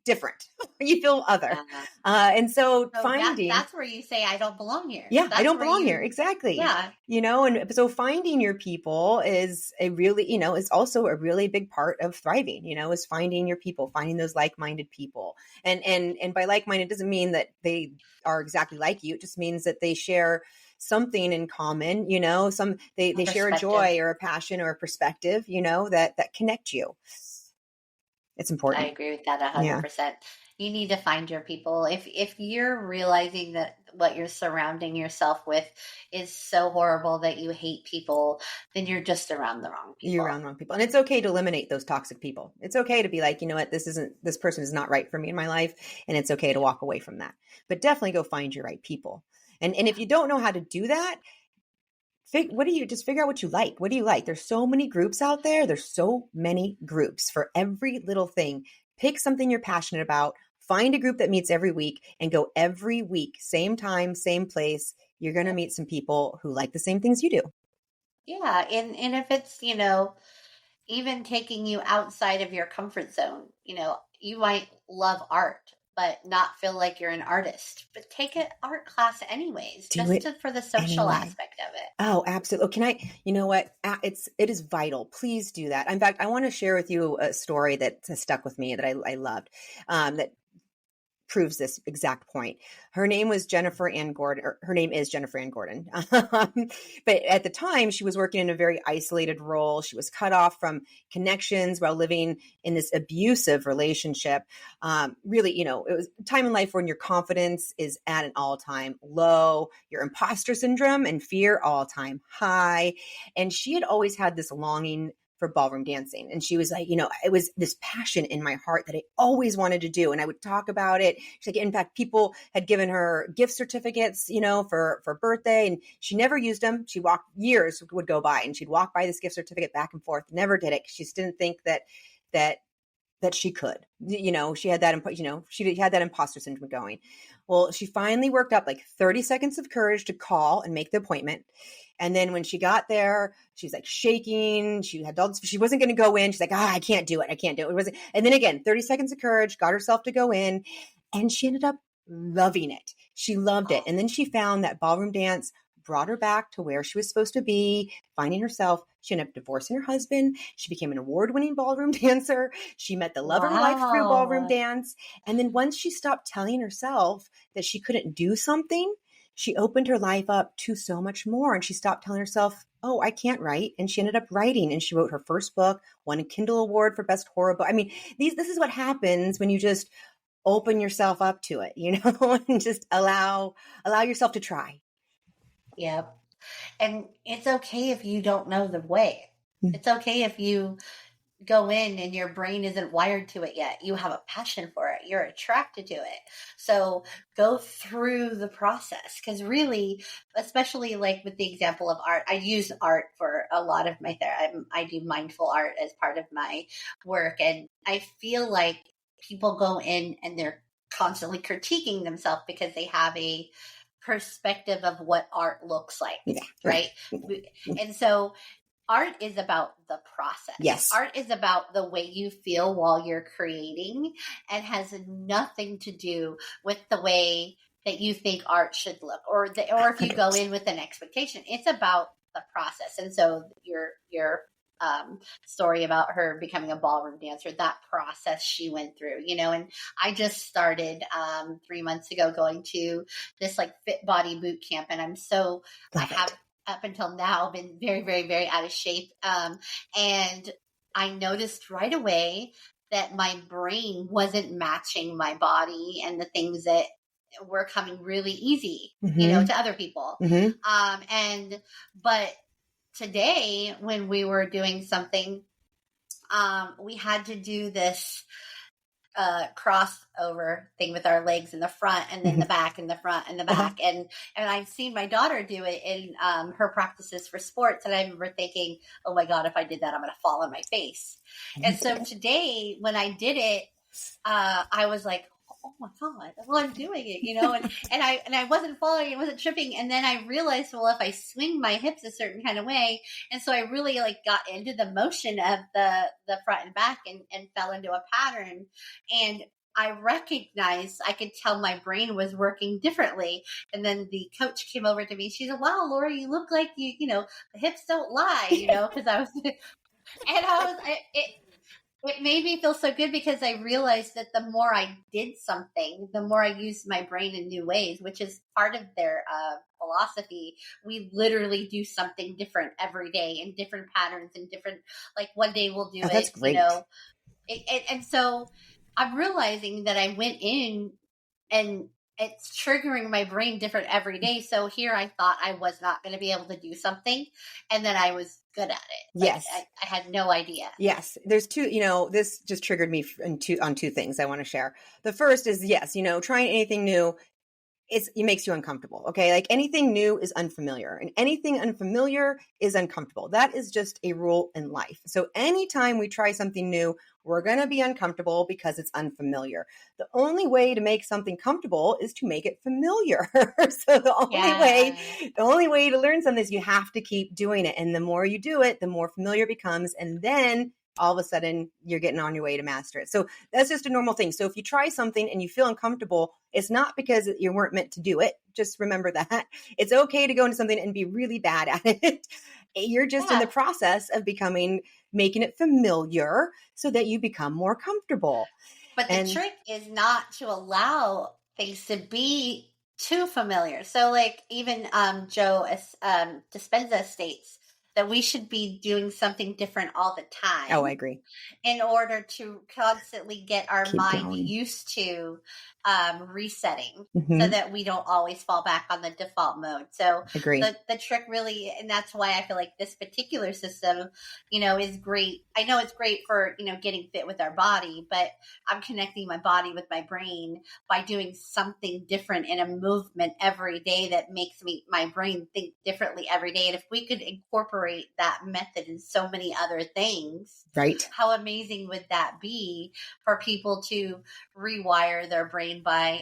different. You feel other. And so finding that's where you say, I don't belong here. Yeah, I don't belong here. Exactly. Yeah. And so finding your people is a really, is also a really big part of thriving, is finding your people, finding those like-minded people. And by like-minded doesn't mean that they are exactly like you. It just means that they share something in common, they share a joy or a passion or a perspective, that connect you. It's important. I agree with that 100%. Yeah. You need to find your people. If you're realizing that what you're surrounding yourself with is so horrible that you hate people, then you're just around the wrong people. You're around the wrong people. And it's okay to eliminate those toxic people. It's okay to be like, you know what, this person is not right for me in my life. And it's okay to walk away from that. But definitely go find your right people. And if you don't know how to do that, just figure out what you like. What do you like? There's so many groups out there. There's so many groups for every little thing. Pick something you're passionate about. Find a group that meets every week and go every week, same time, same place. You're going to meet some people who like the same things you do. Yeah. And if it's, even taking you outside of your comfort zone, you might love art, but not feel like you're an artist. But take an art class anyways, for the social aspect of it. Oh, absolutely. Can I, you know what? It is vital. Please do that. In fact, I want to share with you a story that has stuck with me that I loved, that proves this exact point. Her name was Jennifer Ann Gordon, or her name is Jennifer Ann Gordon. But at the time, she was working in a very isolated role. She was cut off from connections while living in this abusive relationship. Really, it was a time in life when your confidence is at an all-time low, your imposter syndrome and fear all-time high. And she had always had this longing for ballroom dancing. And she was like, it was this passion in my heart that I always wanted to do. And I would talk about it. She's like, in fact, people had given her gift certificates, for birthday, and she never used them. Years would go by and she'd walk by this gift certificate back and forth, never did it. She just didn't think that she could, she had that, she had that imposter syndrome going. Well, she finally worked up like 30 seconds of courage to call and make the appointment. And then when she got there, she was like shaking. She wasn't going to go in. She's like, I can't do it. I can't do it. And then again, 30 seconds of courage, got herself to go in, and she ended up loving it. She loved it. And then she found that ballroom dance brought her back to where she was supposed to be, finding herself. She ended up divorcing her husband. She became an award-winning ballroom dancer. She met the love of her life through ballroom dance. And then once she stopped telling herself that she couldn't do something, she opened her life up to so much more. And she stopped telling herself, oh, I can't write. And she ended up writing, and she wrote her first book, won a Kindle Award for Best Horror Book. I mean, this is what happens when you just open yourself up to it, and just allow yourself to try. Yep. And it's okay if you don't know the way. It's okay if you go in and your brain isn't wired to it yet. You have a passion for it. You're attracted to it. So go through the process, because really, especially like with the example of art, I use art for a lot of my therapy. I do mindful art as part of my work. And I feel like people go in and they're constantly critiquing themselves because they have a perspective of what art looks like. Yeah. Right. And so art is about the process. Yes. Art is about the way you feel while you're creating, and has nothing to do with the way that you think art should look, or if you go in with an expectation. It's about the process. And so your story about her becoming a ballroom dancer, that process she went through, and I just started 3 months ago going to this like fit body boot camp, and I have up until now been very, very, very out of shape. And I noticed right away that my brain wasn't matching my body and the things that were coming really easy, to other people. But today when we were doing something, we had to do this crossover thing with our legs in the front and then the back and the front and the back. And I've seen my daughter do it in her practices for sports. And I remember thinking, oh my God, if I did that, I'm going to fall on my face. And so today when I did it, I was like, oh my God, well, I'm doing it, and I wasn't falling, I wasn't tripping. And then I realized, well, if I swing my hips a certain kind of way. And so I really like got into the motion of the front and back and fell into a pattern. And I recognized, I could tell my brain was working differently. And then the coach came over to me. She said, wow, Laura, you look like the hips don't lie, because I was, and it made me feel so good, because I realized that the more I did something, the more I used my brain in new ways, which is part of their philosophy. We literally do something different every day in different patterns and different, like one day we'll do That's great. And so I'm realizing that I went in and it's triggering my brain different every day. So here I thought I was not going to be able to do something, and then I was good at it. Yes. I had no idea. Yes. There's two, this just triggered me on two things I want to share. The first is, yes, trying anything new, it makes you uncomfortable. Okay. Like anything new is unfamiliar, and anything unfamiliar is uncomfortable. That is just a rule in life. So anytime we try something new, we're going to be uncomfortable because it's unfamiliar. The only way to make something comfortable is to make it familiar. So the only way to learn something is you have to keep doing it. And the more you do it, the more familiar it becomes. And then all of a sudden you're getting on your way to master it. So that's just a normal thing. So if you try something and you feel uncomfortable, it's not because you weren't meant to do it. Just remember that. It's okay to go into something and be really bad at it. You're just in the process of making it familiar so that you become more comfortable. But the trick is not to allow things to be too familiar. So like even Joe Dispenza states that we should be doing something different all the time. Oh, I agree. In order to constantly get our mind used to resetting, so that we don't always fall back on the default mode. So agree. The trick really, and that's why I feel like this particular system, is great. I know it's great for, getting fit with our body, but I'm connecting my body with my brain by doing something different in a movement every day that makes my brain think differently every day. And if we could incorporate that method in so many other things, right? How amazing would that be for people to rewire their brain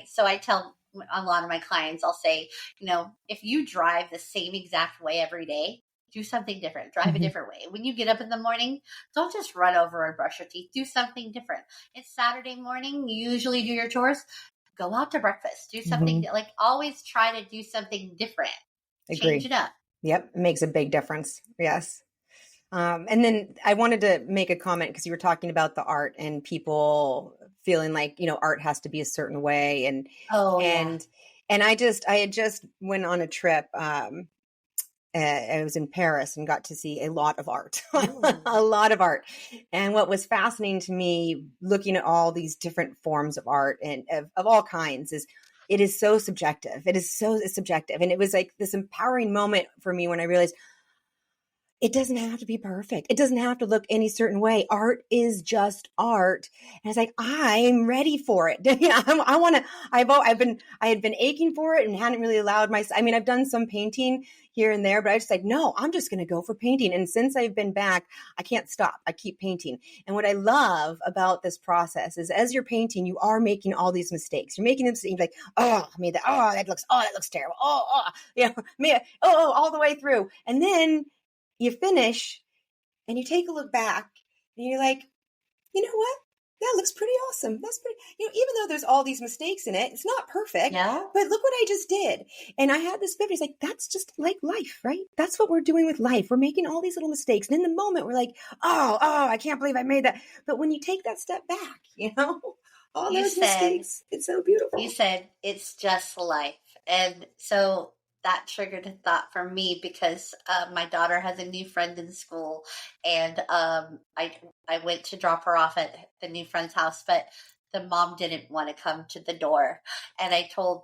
so I tell a lot of my clients, I'll say, if you drive the same exact way every day, do something different, drive a different way. When you get up in the morning, don't just run over and brush your teeth, do something different. It's Saturday morning, you usually do your chores, go out to breakfast, do something, like always try to do something different. Change it up. Yep. It makes a big difference. Yes. And then I wanted to make a comment because you were talking about the art and people feeling like, art has to be a certain way. And I had just went on a trip. I was in Paris and got to see a lot of art, a lot of art. And what was fascinating to me looking at all these different forms of art and of all kinds is it is so subjective. It is so subjective. And it was like this empowering moment for me when I realized it doesn't have to be perfect. It doesn't have to look any certain way. Art is just art. And it's like, I'm ready for it. I want to, I had been aching for it and hadn't really allowed myself. I mean, I've done some painting here and there, but I just like, no, I'm just going to go for painting. And since I've been back, I can't stop. I keep painting. And what I love about this process is as you're painting, you are making all these mistakes. You're making them like, oh, I made that. Oh, that looks terrible. All the way through. And then you finish and you take a look back and you're like, you know what? That looks pretty awesome. That's pretty, even though there's all these mistakes in it, it's not perfect, but look what I just did. And I had this epiphany. It's like, that's just like life, right? That's what we're doing with life. We're making all these little mistakes. And in the moment we're like, oh, I can't believe I made that. But when you take that step back, all those mistakes, it's so beautiful. You said it's just life. And so that triggered a thought for me because my daughter has a new friend in school, and I went to drop her off at the new friend's house, but the mom didn't want to come to the door. And I told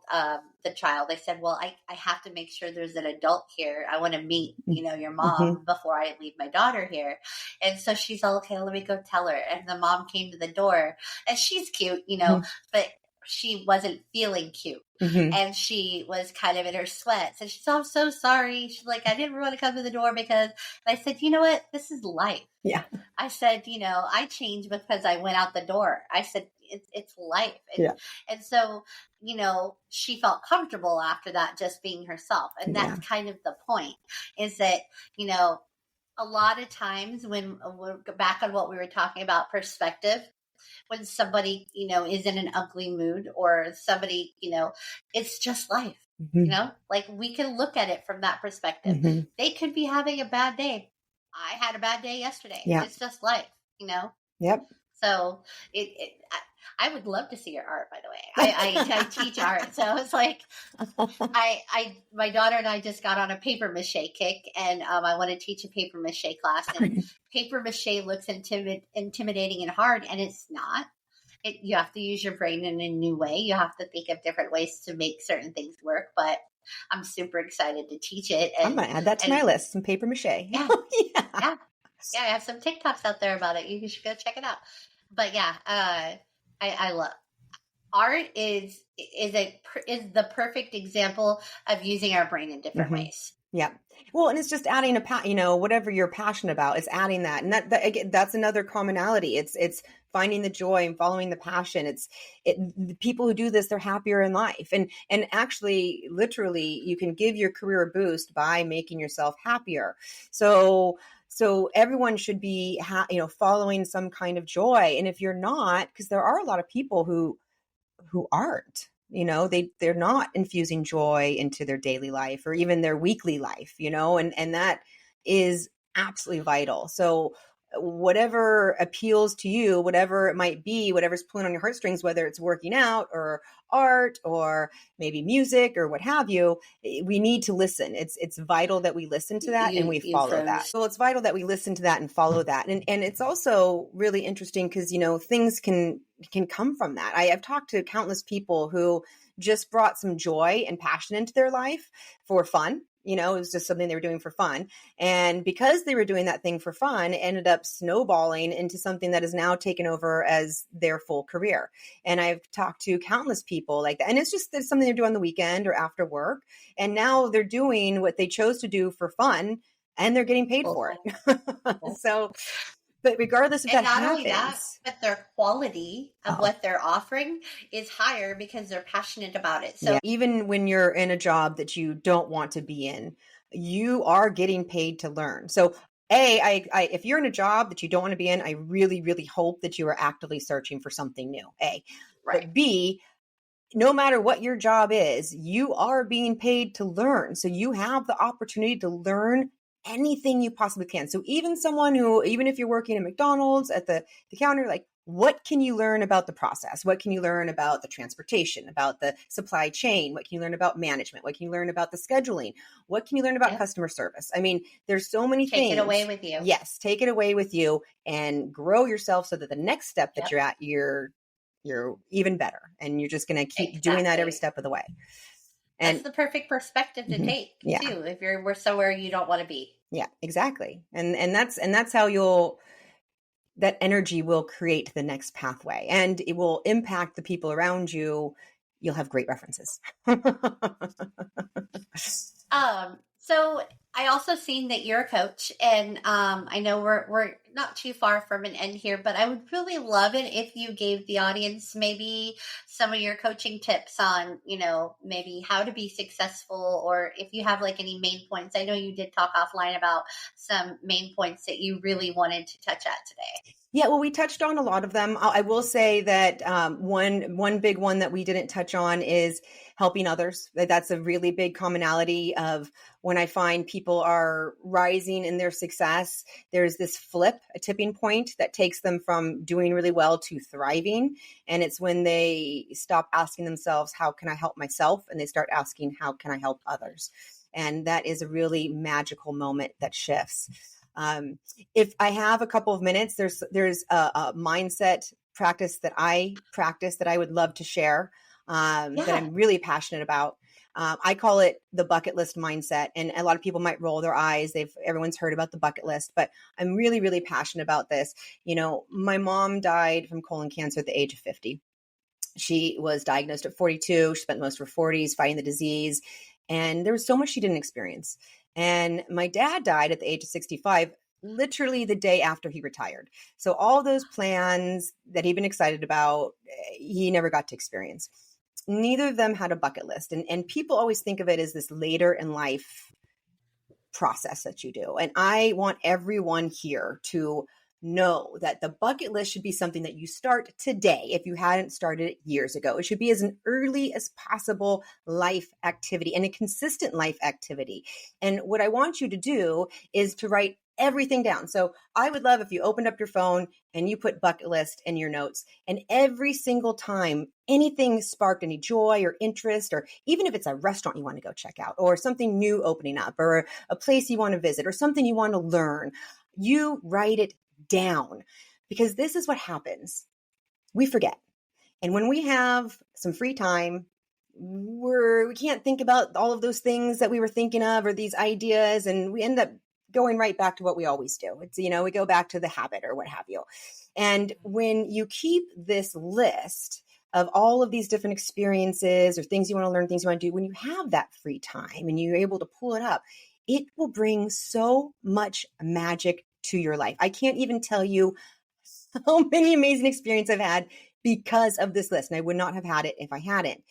the child, I said, well, I have to make sure there's an adult here. I want to meet, your mom before I leave my daughter here. And so she's all, okay, let me go tell her. And the mom came to the door, and she's cute, but she wasn't feeling cute. And she was kind of in her sweats. And she's, oh, I'm so sorry. She's like, I didn't want to come to the door because, and I said, you know what? This is life. Yeah. I said, I changed because I went out the door. I said, it's life. And so, she felt comfortable after that, just being herself. And that's kind of the point, is that, a lot of times when we're back on what we were talking about, perspective, when somebody, is in an ugly mood, or somebody, it's just life, like we can look at it from that perspective. They could be having a bad day. I had a bad day yesterday. It's just life, Yep. So I would love to see your art, by the way. I teach art. So it's like, my daughter and I just got on a paper mache kick, and I want to teach a paper mache class, and paper mache looks intimidating and hard, and it's not. You have to use your brain in a new way. You have to think of different ways to make certain things work, but I'm super excited to teach it. And I'm going to add that to my list, some paper mache. Yeah. Yeah. I have some TikToks out there about it. You should go check it out. But I love art is the perfect example of using our brain in different ways. Yeah. Well, and it's just adding whatever you're passionate about, it's adding that. And that's another commonality. It's finding the joy and following the passion. The people who do this, they're happier in life. And actually, literally, you can give your career a boost by making yourself happier. So everyone should be, following some kind of joy. And if you're not, because there are a lot of people who aren't, they're not infusing joy into their daily life or even their weekly life, and that is absolutely vital. So whatever appeals to you, whatever it might be, whatever's pulling on your heartstrings, whether it's working out or art or maybe music or what have you, we need to listen. It's vital that we listen to that and we follow that. So it's vital that we listen to that and follow that. And it's also really interesting because, things can come from that. I've talked to countless people who just brought some joy and passion into their life for fun. It was just something they were doing for fun. And because they were doing that thing for fun, it ended up snowballing into something that is now taken over as their full career. And I've talked to countless people like that. And it's something they do on the weekend or after work. And now they're doing what they chose to do for fun and they're getting paid for it. So, but regardless if that happens, but their quality of what they're offering is higher because they're passionate about it. So even when you're in a job that you don't want to be in, you are getting paid to learn. So if you're in a job that you don't want to be in, I really, really hope that you are actively searching for something new. Right. But B, no matter what your job is, you are being paid to learn. So you have the opportunity to learn anything you possibly can. So even if you're working at McDonald's at the counter, like, what can you learn about the process? What can you learn about the transportation, about the supply chain? What can you learn about management? What can you learn about the scheduling? What can you learn about customer service? I mean, there's so many things. Take it away with you. Yes. Take it away with you and grow yourself so that the next step that you're at, you're even better. And you're just going to keep doing that every step of the way. And that's the perfect perspective to take too, if you're somewhere you don't want to be. Yeah, exactly. And that's how that energy will create the next pathway, and it will impact the people around you. You'll have great references. So I also seen that you're a coach, and I know we're not too far from an end here, but I would really love it if you gave the audience maybe some of your coaching tips on, maybe how to be successful, or if you have like any main points. I know you did talk offline about some main points that you really wanted to touch at today. Yeah, well, we touched on a lot of them. I will say that one big one that we didn't touch on is helping others. That's a really big commonality of when I find people are rising in their success, there's this flip, a tipping point that takes them from doing really well to thriving. And it's when they stop asking themselves, how can I help myself? And they start asking, how can I help others? And that is a really magical moment that shifts. If I have a couple of minutes, there's a mindset practice that I would love to share, that I'm really passionate about. I call it the bucket list mindset, and a lot of people might roll their eyes. Everyone's heard about the bucket list, but I'm really, really passionate about this. My mom died from colon cancer at the age of 50. She was diagnosed at 42. She spent most of her 40s fighting the disease, and there was so much she didn't experience. And my dad died at the age of 65, literally the day after he retired. So all those plans that he'd been excited about, he never got to experience. Neither of them had a bucket list. And people always think of it as this later in life process that you do. And I want everyone here to know that the bucket list should be something that you start today if you hadn't started it years ago. It should be as an early as possible life activity and a consistent life activity. And what I want you to do is to write everything down. So I would love if you opened up your phone and you put bucket list in your notes, and every single time anything sparked any joy or interest, or even if it's a restaurant you want to go check out, or something new opening up, or a place you want to visit, or something you want to learn, you write it down, because this is what happens. We forget. And when we have some free time, we can't think about all of those things that we were thinking of or these ideas, and we end up going right back to what we always do. It's, we go back to the habit or what have you. And when you keep this list of all of these different experiences or things you want to learn, things you want to do, when you have that free time and you're able to pull it up, it will bring so much magic to your life. I can't even tell you how many amazing experiences I've had because of this list. And I would not have had it if I hadn't.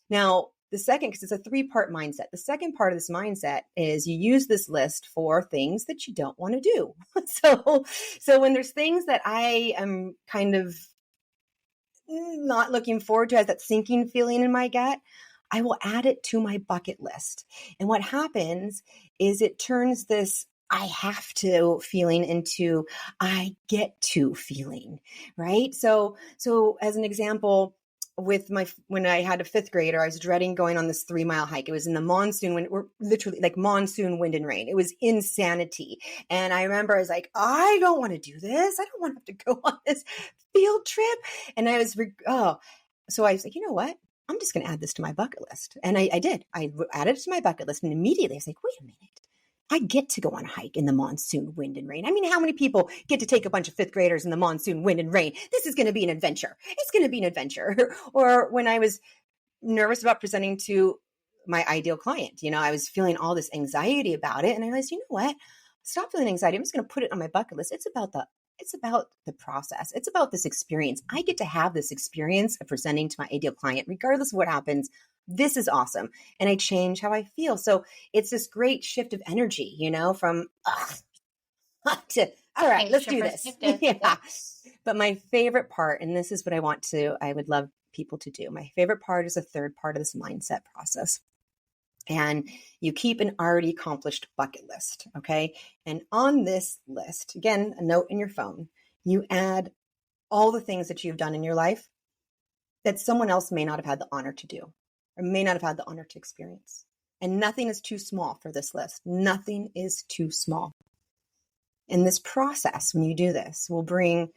Now, the second, because it's a 3-part mindset. The second part of this mindset is you use this list for things that you don't want to do. So when there's things that I am kind of not looking forward to, as that sinking feeling in my gut, I will add it to my bucket list. And what happens is it turns this I have to feeling into I get to feeling, right? So as an example, when I had a 5th grader, I was dreading going on this 3-mile hike. It was in the monsoon, when we're literally like monsoon wind and rain. It was insanity. And I remember I was like, I don't want to do this. I don't want to have to go on this field trip. And so I was like, you know what? I'm just going to add this to my bucket list. And I did. I added it to my bucket list, and immediately I was like, wait a minute. I get to go on a hike in the monsoon wind and rain. I mean, how many people get to take a bunch of 5th graders in the monsoon wind and rain? This is going to be an adventure. It's going to be an adventure. Or when I was nervous about presenting to my ideal client, I was feeling all this anxiety about it. And I realized, you know what? Stop feeling anxiety. I'm just going to put it on my bucket list. It's about the process. It's about this experience. I get to have this experience of presenting to my ideal client, regardless of what happens. This is awesome. And I change how I feel. So it's this great shift of energy, from to, all right, let's do this. Yeah. But my favorite part, and this is what I would love people to do. My favorite part is the 3rd part of this mindset process. And you keep an already accomplished bucket list. Okay. And on this list, again, a note in your phone, you add all the things that you've done in your life that someone else may not have had the honor to do, or may not have had the honor to experience. And nothing is too small for this list. Nothing is too small. And this process, when you do this, will bring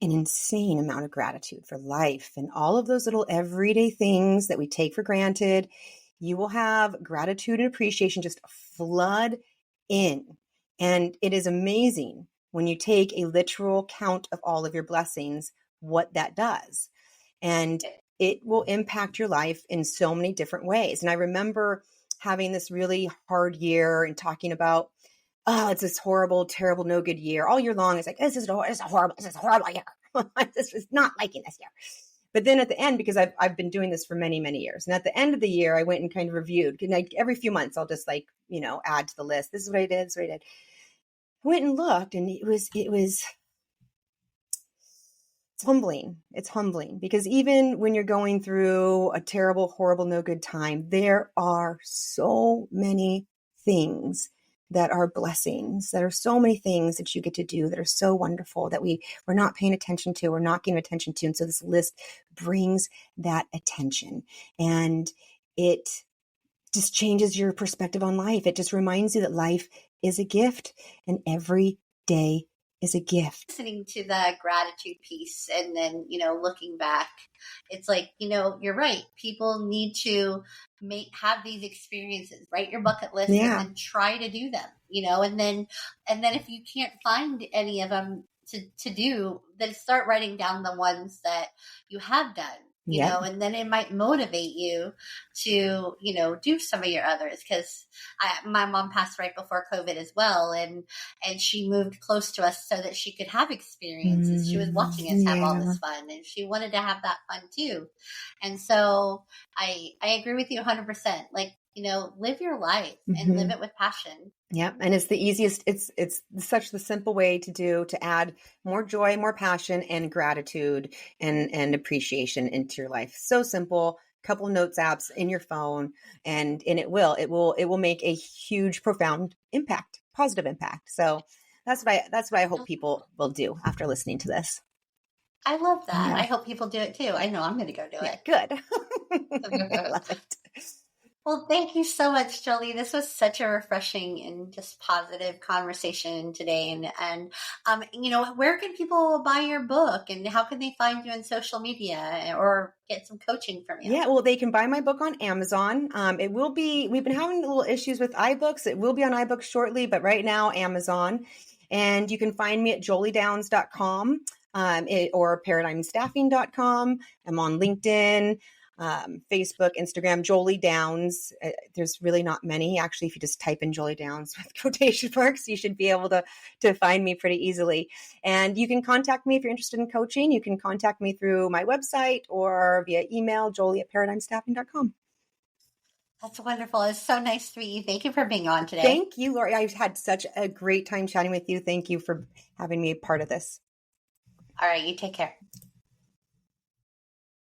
an insane amount of gratitude for life and all of those little everyday things that we take for granted. You will have gratitude and appreciation just flood in. And it is amazing when you take a literal count of all of your blessings, what that does. And it will impact your life in so many different ways. And I remember having this really hard year and talking about, oh, it's this horrible, terrible, no good year. All year long, it's like, this is a horrible year. This is not liking this year. But then at the end, because I've been doing this for many, many years. And at the end of the year, I went and kind of reviewed. And every few months, I'll just add to the list. This is what I did. This is what I did. I went and looked, and it's humbling. It's humbling because even when you're going through a terrible, horrible, no good time, there are so many things that are blessings. There are so many things that you get to do that are so wonderful that we're not paying attention to, we're not giving attention to. And so this list brings that attention, and it just changes your perspective on life. It just reminds you that life is a gift, and every day is a gift. Listening to the gratitude piece and then, looking back, it's like, you're right. People need to have these experiences, write your bucket list and then try to do them, and then if you can't find any of them to do, then start writing down the ones that you have done. And then it might motivate you to, do some of your others. Because my mom passed right before COVID as well. And she moved close to us so that she could have experiences. She was watching us have all this fun, and she wanted to have that fun too. And so I agree with you 100%. Like, live your life and live it with passion. Yeah. And it's the easiest. It's such the simple way to add more joy, more passion, and gratitude and appreciation into your life. So simple. Couple notes apps in your phone, and it will make a huge, profound impact, positive impact. So that's what I hope people will do after listening to this. I love that. Yeah. I hope people do it too. I know I'm going to go do it. Good. I love it. Well, thank you so much, Jolie. This was such a refreshing and just positive conversation today. And where can people buy your book, and how can they find you on social media or get some coaching from you? Yeah, well, they can buy my book on Amazon. We've been having little issues with iBooks. It will be on iBooks shortly, but right now, Amazon. And you can find me at joliedowns.com or paradigmstaffing.com. I'm on LinkedIn. Facebook, Instagram, Jolie Downs. There's really not many. Actually, if you just type in Jolie Downs with quotation marks, you should be able to find me pretty easily. And you can contact me if you're interested in coaching. You can contact me through my website or via email, jolie@paradigmstaffing.com. That's wonderful. It's so nice to meet you. Thank you for being on today. Thank you, Lori. I've had such a great time chatting with you. Thank you for having me a part of this. All right. You take care.